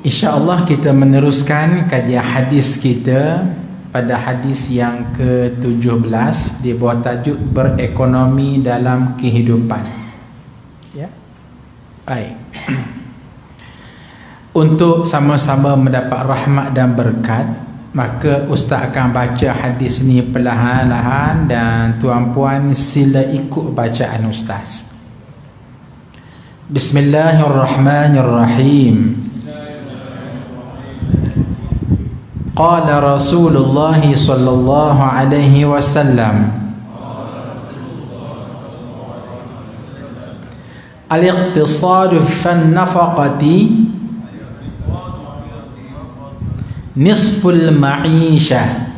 InsyaAllah kita meneruskan kajian hadis kita pada hadis yang ke-17 di bawah tajuk berekonomi dalam kehidupan. Ya. Baik. Untuk sama-sama mendapat rahmat dan berkat, maka Ustaz akan baca hadis ni perlahan-lahan dan tuan-puan sila ikut bacaan Ustaz. Bismillahirrahmanirrahim. Qala Rasulullah sallallahu alaihi wasallam, al-iqtisadu fan nafaqati nisful ma'ishah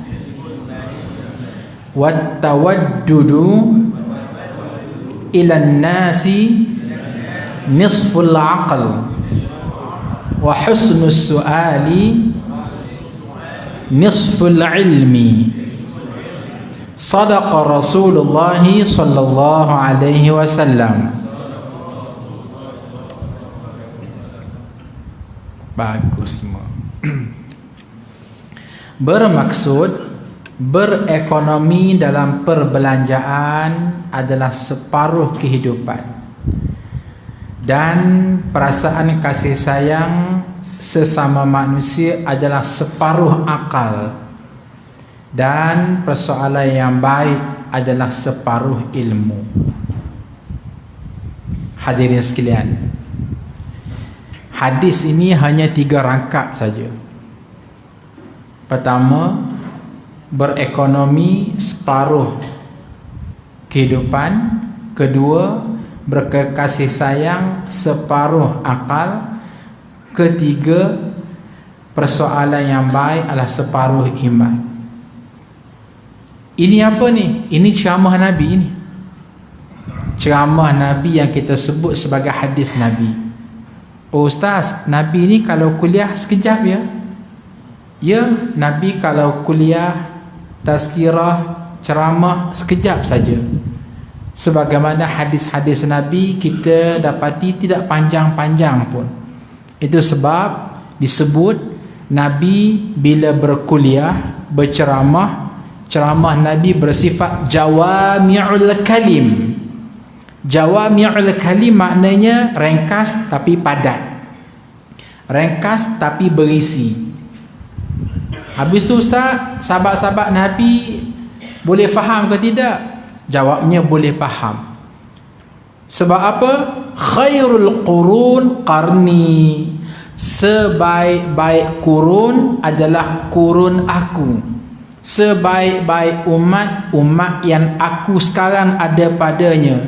wat tawaddudu ila an-nasi nisful aql wa husnus su'ali nisful ilmi. Sadaqa Rasulullah sallallahu alaihi wasallam. Bagus semua. Bermaksud berekonomi dalam perbelanjaan adalah separuh kehidupan, dan perasaan kasih sayang sesama manusia adalah separuh akal, dan persoalan yang baik adalah separuh ilmu. Hadirin sekalian, hadis ini hanya 3 rangkap saja. Pertama, berekonomi separuh kehidupan. Kedua, berkasih sayang separuh akal. Ketiga, persoalan yang baik adalah separuh iman. Ini apa ni? Ini ceramah Nabi ini. Ceramah Nabi yang kita sebut sebagai hadis Nabi. Oh Ustaz, Nabi ni kalau kuliah sekejap ya? Ya, Nabi kalau kuliah, tazkirah, ceramah sekejap saja. Sebagaimana hadis-hadis Nabi kita dapati tidak panjang-panjang pun. Itu sebab disebut Nabi bila berkuliah, berceramah, ceramah Nabi bersifat jawami'ul kalim. Jawami'ul kalim maknanya ringkas tapi padat, ringkas tapi berisi. Habis tu Ustaz, sahabat-sahabat Nabi boleh faham ke tidak? Jawabnya boleh faham. Sebab apa? Khairul qurun qarni. Sebaik-baik kurun adalah kurun aku. Sebaik-baik umat, umat yang aku sekarang ada padanya.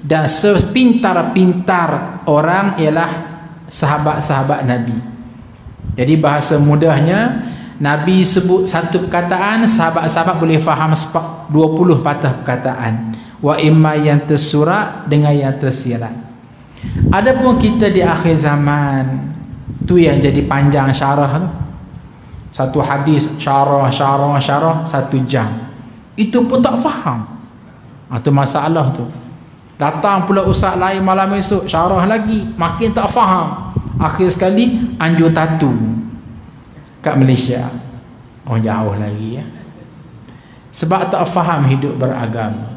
Dan sepintar-pintar orang ialah sahabat-sahabat Nabi. Jadi bahasa mudahnya, Nabi sebut satu perkataan, sahabat-sahabat boleh faham 20 patah perkataan. Wa imma yang tersurat dengan yang tersirat. Adapun kita di akhir zaman, tu yang jadi panjang syarah tu. Satu hadis syarah 1 jam. Itu pun tak faham. Itu masalah tu. Datang pula ustaz lain malam esok syarah lagi, makin tak faham. Akhir sekali anjur tatu kat Malaysia. Oh jauh lagi ya. Sebab tak faham hidup beragama.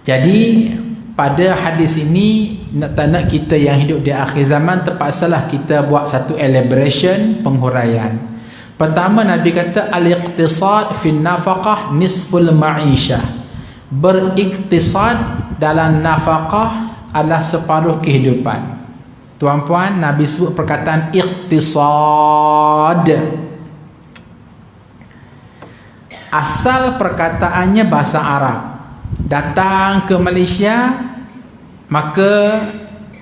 Jadi pada hadis ini nak kita yang hidup di akhir zaman terpaksalah kita buat satu elaboration, penghuraian. Pertama, Nabi kata al-iqtisad fi nafaqah nisful ma'ishah. Beriktisad dalam nafaqah adalah separuh kehidupan. Tuan-puan, Nabi sebut perkataan iqtisad. Asal perkataannya bahasa Arab. Datang ke Malaysia, maka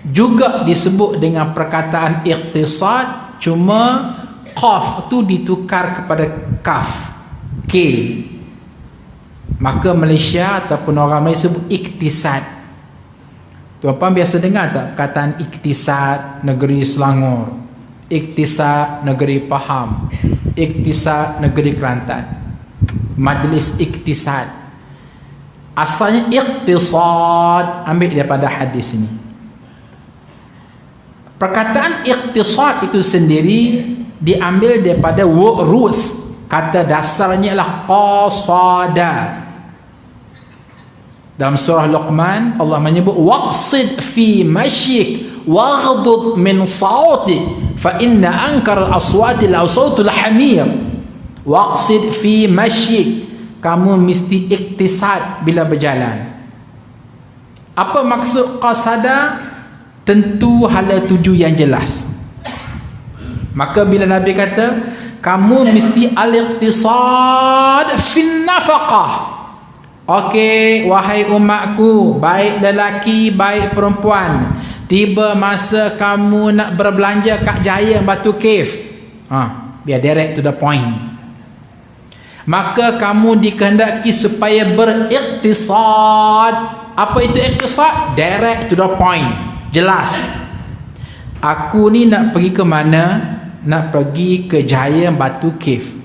juga disebut dengan perkataan iqtisad, cuma qaf tu ditukar kepada kaf, K. Maka Malaysia ataupun orang Malaysia sebut iktisad. Tuan-puan biasa dengar tak perkataan iktisad negeri Selangor, iktisad negeri Pahang, iktisad negeri Kelantan, majlis iktisad. Asalnya iqtisad, ambil daripada hadis ini. Perkataan iqtisad itu sendiri diambil daripada roots, kata dasarnya ialah qasada. Dalam surah Luqman Allah menyebut waqsid fi masyik waghdud min sautik fa inna ankar al-aswati al-sautul hamir. Waqsid fi masyik, kamu mesti iktisad bila berjalan. Apa maksud qasada? Tentu hala tuju yang jelas. Maka bila Nabi kata kamu mesti al-iqtisad fin nafaqah. Okey, wahai umatku, baik lelaki baik perempuan, tiba masa kamu nak berbelanja kat Jaya Batu Cave, biar direct to the point, maka kamu dikehendaki supaya beriktisad. Apa itu iktisad? Direct to the point, jelas. Aku ni nak pergi ke mana? Nak pergi ke Jaya Batu Cave.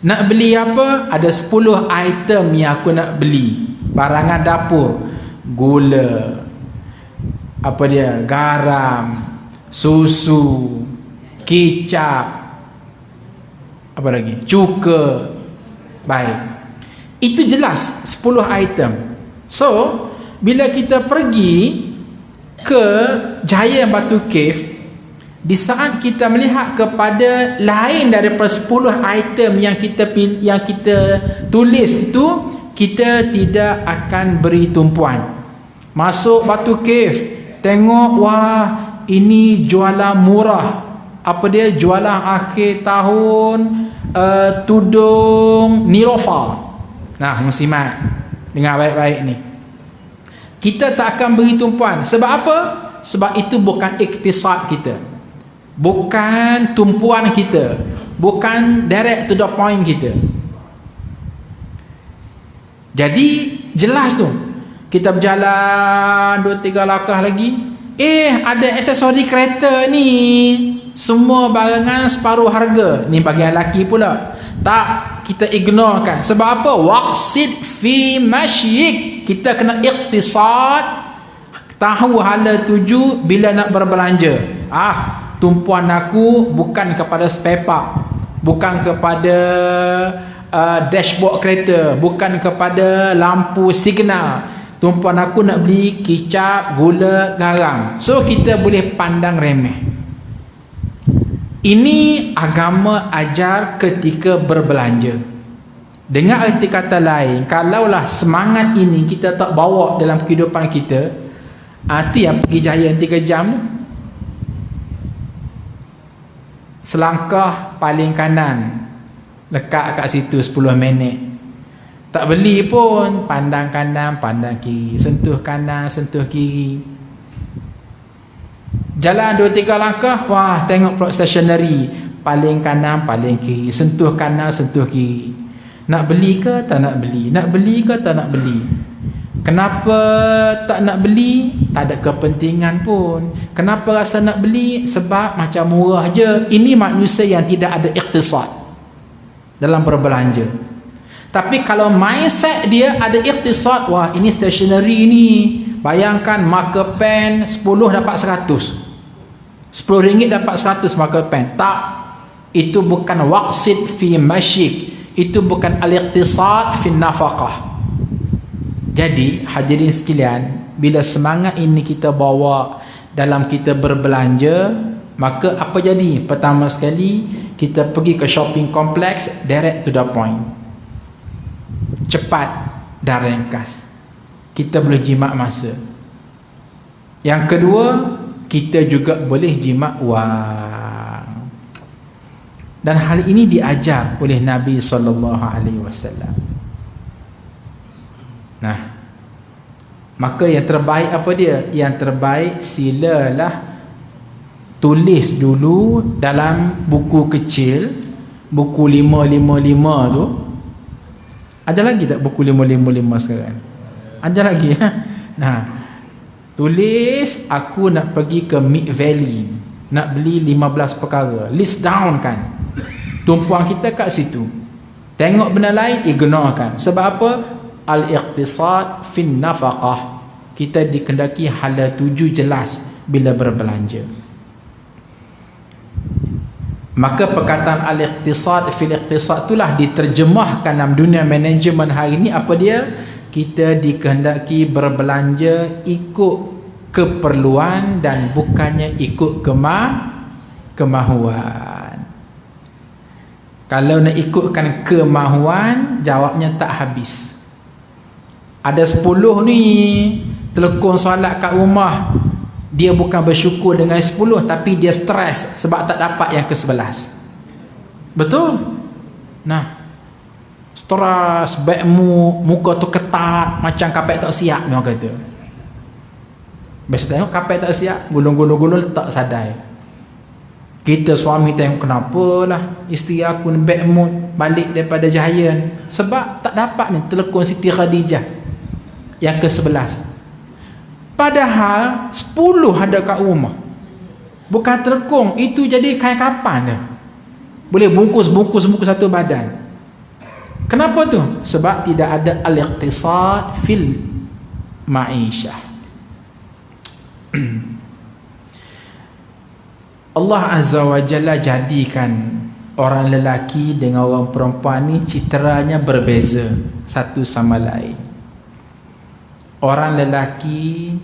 Nak beli apa? Ada 10 item yang aku nak beli. Barangan dapur, gula, apa dia, garam, susu, kicap, apa lagi, cuka. Baik, itu jelas 10 item. So bila kita pergi ke Jaya Batu Cave, di saat kita melihat kepada lain daripada 10 item yang kita tulis itu, kita tidak akan beri tumpuan. Masuk Batu Cave, tengok, wah ini jualan murah, apa dia, jualan akhir tahun, tudung Nilofa. Nah, muslimat, dengar baik-baik ni, kita tak akan beri tumpuan. Sebab apa? Sebab itu bukan iktisad kita, bukan tumpuan kita, bukan direct to the point kita. Jadi jelas tu, kita berjalan 2-3 langkah lagi, ada aksesori kereta ni, semua barangan separuh harga. Ni bagian lelaki pula. Tak, kita ignorekan. Sebab apa? Waqsid fi masyik, kita kena iktisad, tahu hala tuju bila nak berbelanja. Tumpuan aku bukan kepada spare part, bukan kepada dashboard kereta, bukan kepada lampu signal. Tumpuan aku nak beli kicap, gula, garam. So kita boleh pandang remeh. Ini agama ajar ketika berbelanja. Dengan arti kata lain, kalaulah semangat ini kita tak bawa dalam kehidupan kita, itu yang pergi Jaya 3 jam tu. Selangkah paling kanan, lekat kat situ 10 minit. Tak beli pun, pandang kanan, pandang kiri, sentuh kanan, sentuh kiri. Jalan 2-3 langkah, wah tengok pula stationery, paling kanan, paling kiri, sentuh kanan, sentuh kiri. Nak beli ke tak nak beli? Nak beli ke tak nak beli? Kenapa tak nak beli? Tak ada kepentingan pun. Kenapa rasa nak beli? Sebab macam murah je. Ini manusia yang tidak ada iktisad dalam berbelanja. Tapi kalau mindset dia ada iktisad, wah ini stationery ni, bayangkan marker pen 10 dapat 100, RM10 dapat 100 marker pen. Tak, itu bukan waqsid fi masyik, itu bukan al-iqtisad fi nafaqah. Jadi hadirin sekalian, bila semangat ini kita bawa dalam kita berbelanja, maka apa jadi? Pertama sekali, kita pergi ke shopping complex, direct to the point, cepat dan ringkas. Kita boleh jimat masa. Yang kedua, kita juga boleh jimat wang. Dan hal ini diajar oleh Nabi SAW. Nah, maka yang terbaik apa dia? Yang terbaik, silalah tulis dulu dalam buku kecil, buku 555 tu. Ada lagi tak buku 555 sekarang? Ada lagi ya? Nah, tulis aku nak pergi ke Mid Valley, nak beli 15 perkara. List down kan. Tumpuan kita kat situ. Tengok benda lain, ignorekan. Sebab apa? Al-iqtisad fin nafaqah. Kita dikendaki hala tuju jelas bila berbelanja. Maka perkataan al-iqtisad fil iqtisad itulah diterjemahkan dalam dunia manajemen hari ini. Apa dia? Kita dikehendaki berbelanja ikut keperluan dan bukannya ikut kemahuan. Kalau nak ikutkan kemahuan, jawabnya tak habis. Ada 10 ni telekong solat kat rumah, dia bukan bersyukur dengan 10, tapi dia stres sebab tak dapat yang ke-11. Betul? Nah, stres, baikmu, muka tu ketat macam kapek tak siap, orang kata. Biasa tengok kapek tak siap, gulung-gulung tak sadai. Kita suami tengok, kenapa lah isteri aku ni bad mood balik daripada Jahayan, sebab tak dapat ni telekong Siti Khadijah yang ke-11. Padahal 10 ada kat rumah. Bukan telekong, itu jadi kain kapan dah. Boleh bungkus satu badan. Kenapa tu? Sebab tidak ada al-iqtisad fil ma'isyah. Allah Azza wa Jalla jadikan orang lelaki dengan orang perempuan ni citranya berbeza satu sama lain. Orang lelaki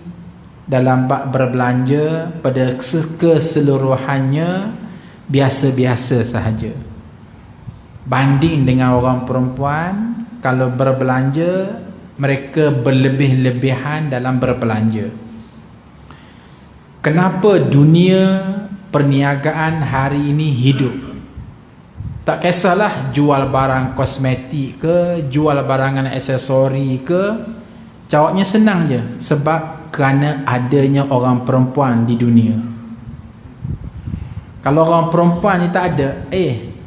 dalam bab berbelanja pada keseluruhannya biasa-biasa sahaja. Banding dengan orang perempuan, kalau berbelanja mereka berlebih-lebihan dalam berbelanja. Kenapa dunia perniagaan hari ini hidup? Tak kisahlah jual barang kosmetik ke, jual barangan aksesori ke, jawabnya senang je. Sebab kerana adanya orang perempuan di dunia. Kalau orang perempuan ni tak ada,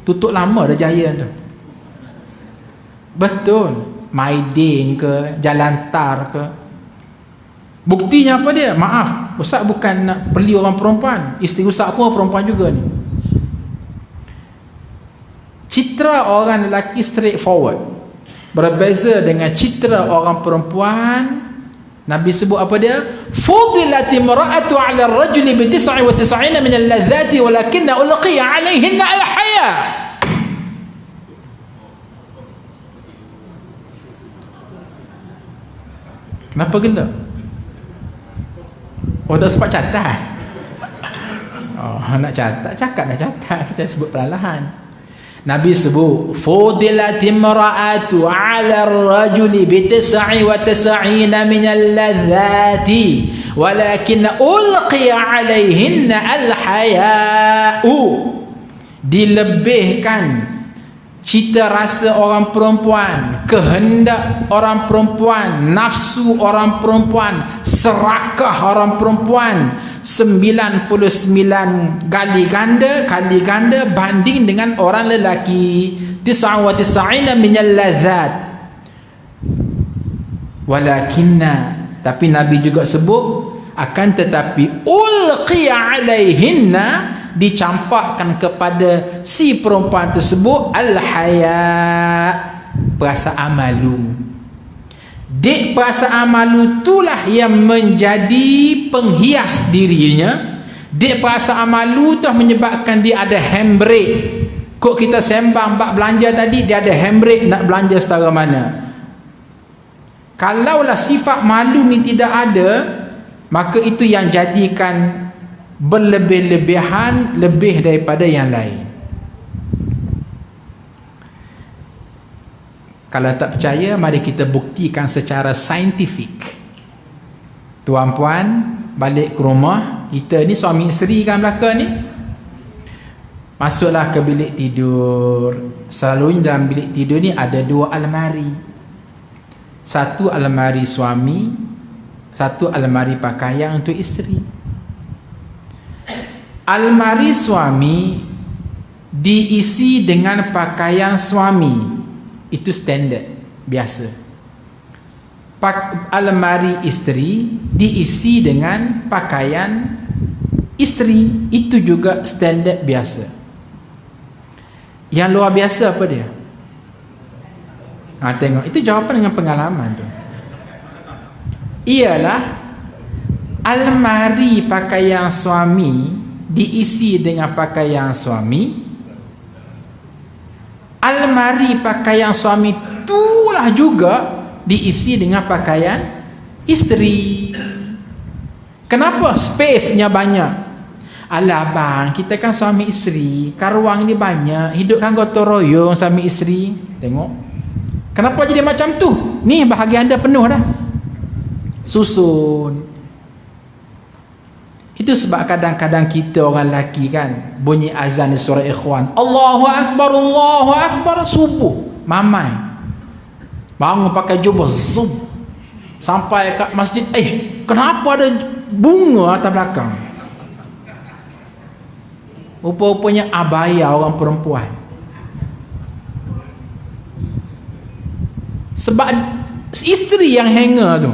tutup lama dah Jaya tu. Betul. Maidin ke, Jalan Tar ke. Buktinya apa dia? Maaf, Ustaz bukan nak beli orang perempuan. Isteri Ustaz pun perempuan juga ni. Citra orang lelaki straightforward, berbeza dengan citra orang perempuan. Nabi sebut apa dia? Fudilati mar'atu 'ala ar-rajuli bi 99 min al-ladhati walakinna ulqiya 'alayhinna al-haya. Kenapa gelap? Oh, tak sempat catat. Oh, nak catat, cakap nak catat, kita sebut perlahan. Nabi sebut fudilati mar'atu 'ala ar-rajuli bi 99 min al-ladhati walakin ulqiya 'alayhinna al-haya'u. Dilebihkan cita rasa orang perempuan, kehendak orang perempuan, nafsu orang perempuan, serakah orang perempuan 99 kali ganda banding dengan orang lelaki 99 minal ladzat. Walakinna, tapi Nabi juga sebut akan tetapi ulqiya alaihinna, dicampakkan kepada si perempuan tersebut al-haya, perasaan malu. Dek perasaan malu itulah yang menjadi penghias dirinya. Dek perasaan malu tu menyebabkan dia ada handbrake. Kok kita sembang bab belanja tadi, dia ada handbrake nak belanja setara mana. Kalaulah sifat malu ni tidak ada, maka itu yang jadikan berlebih-lebihan lebih daripada yang lain. Kalau tak percaya, mari kita buktikan secara saintifik. Tuan-puan balik ke rumah, kita ni suami isteri kan belakang ni, masuklah ke bilik tidur. Selalunya dalam bilik tidur ni ada dua almari. Satu almari suami, satu almari pakaian untuk isteri. Almari suami diisi dengan pakaian suami, itu standard, biasa. Almari isteri diisi dengan pakaian isteri, itu juga standard, biasa. Yang luar biasa apa dia? Tengok, itu jawapan dengan pengalaman tu. Ialah almari pakaian suami diisi dengan pakaian suami, Almari pakaian suami itulah juga diisi dengan pakaian isteri. Kenapa? Space-nya banyak. Alah bang, kita kan suami isteri, karuang ni banyak, hidupkan gotong royong suami isteri. Tengok, kenapa jadi macam tu? Ni bahagian anda penuh dah, susun. Itu sebab kadang-kadang kita orang lelaki kan, bunyi azan di surah Ikhwan, Allahu Akbar, subuh mamai bangun pakai jubah zoom sampai kat masjid, kenapa ada bunga atas belakang? Rupa-rupanya abaya orang perempuan. Sebab isteri yang hanger tu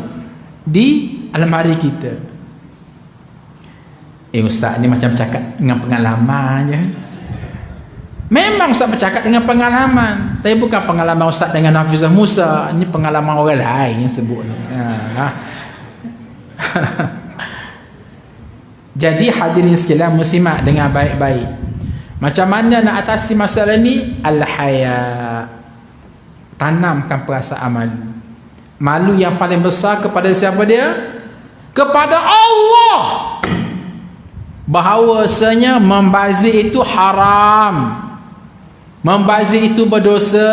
di almari kita. Ustaz ni macam cakap dengan pengalaman je. Memang Ustaz bercakap dengan pengalaman, tapi bukan pengalaman Ustaz dengan Hafizah Musa. Ini pengalaman orang lain yang sebut ni. Jadi hadirin sekalian muslimat, dengan baik-baik. Macam mana nak atasi masalah ni? Al-haya. Tanamkan perasaan malu. Malu yang paling besar kepada siapa dia? Kepada Allah. Bahawasanya membazir itu haram. Membazir itu berdosa.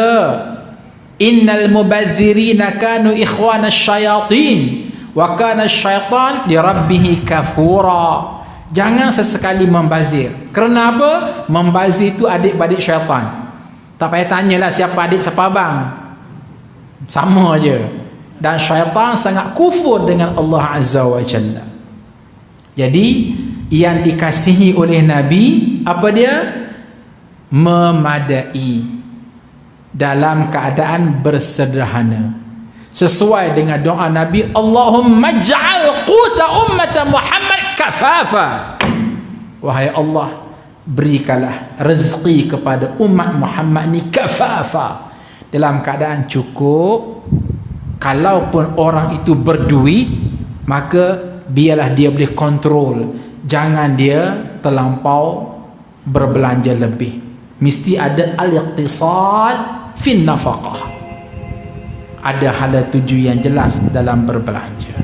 Innal mubadzirina kanu ikhwana syayatin wa kana syaitan li rabbih kafura. Jangan sesekali membazir. Kerana apa? Membazir itu adik-beradik syaitan. Tak payah tanyalah siapa adik siapa abang, sama je. Dan syaitan sangat kufur dengan Allah Azza wa Jalla. Jadi yang dikasihi oleh Nabi apa dia? Memadai dalam keadaan bersederhana, sesuai dengan doa Nabi, Allahumma ja'al quta ummata Muhammad kafafa. Wahai Allah, berikanlah rezeki kepada umat Muhammad ni kafafa, dalam keadaan cukup. Kalaupun orang itu berduit, maka biarlah dia boleh kontrol, jangan dia terlampau berbelanja lebih. Mesti ada al-iqtisad fin nafaqah, ada hala tuju yang jelas dalam berbelanja.